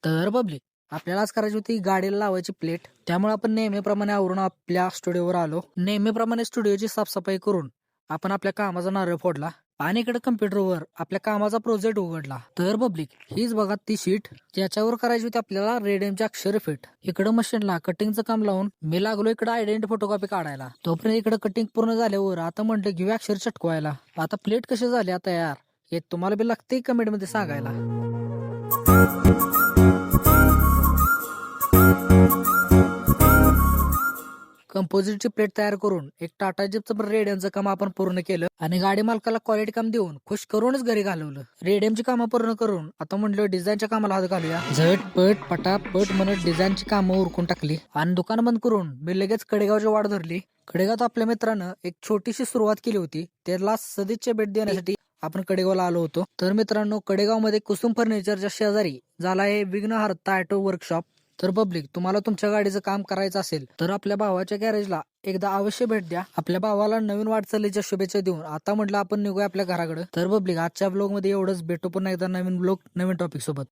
तर पब्लिक आपल्याला आज करायची होती गाडीला लावायची प्लेट. त्यामुळे आपण नेहमीप्रमाणे आवरून आपल्या स्टुडिओवर आलो. नेहमीप्रमाणे स्टुडिओची साफसफाई करून आपण आपल्या कामाचा नारळ फोडला आणि इकडे कम्प्युटरवर आपल्या कामाचा प्रोजेक्ट उघडला. तर पब्लिक हीच बघा ती शीट ज्याच्यावर करायची होती आपल्याला रेडियमचे अक्षर फिट. इकडे मशीनला कटिंगचं काम लावून मी लागलो इकडे आयडेंटिटी फोटोकॉपी काढायला. तोपर्यंत इकडे कटिंग पूर्ण झाल्यावर आता म्हटलं घेऊया अक्षर चटकवायला. आता प्लेट कशी झाली आता यार हे तुम्हाला बी लागते कमेंट मध्ये सांगायला. कंपोजिटची प्लेट तयार करून एक टाटा जिपचं रेडियमचं काम आपण पूर्ण केलं आणि गाडी मालकाला क्वालिटी काम देऊन खुश करूनच घरी घालवलं. रेडियमची कामं पूर्ण करून आता म्हणलं डिझाईनच्या कामाला हात घालूया. झटपट पटापट म्हणत डिझाईनची कामं उरकून टाकली आणि दुकान बंद करून मी लगेच कडेगावची वाट धरली. कडेगावात आपल्या मित्रानं एक छोटीशी सुरुवात केली होती. त्याला सदिच्छा भेट देण्यासाठी आपण कडेगावला आलो होतो. तर मित्रांनो कडेगाव मध्ये कुसुम फर्निचरच्या शेजारी झाला आहे विघ्नहर्ता ऑटो वर्कशॉप. तर पब्लिक तुम्हाला तुमच्या गाडीचं काम करायचं असेल तर आपल्या भावाच्या गॅरेजला एकदा अवश्य भेट द्या. आपल्या भावाला नवीन वाटचालीच्या शुभेच्छा देऊन आता म्हटलं आपण निघूया आपल्या घराकडे. तर पब्लिक आजच्या ब्लॉग मध्ये एवढंच. भेटू पुन्हा एकदा नवीन ब्लॉग नवीन टॉपिक सोबत.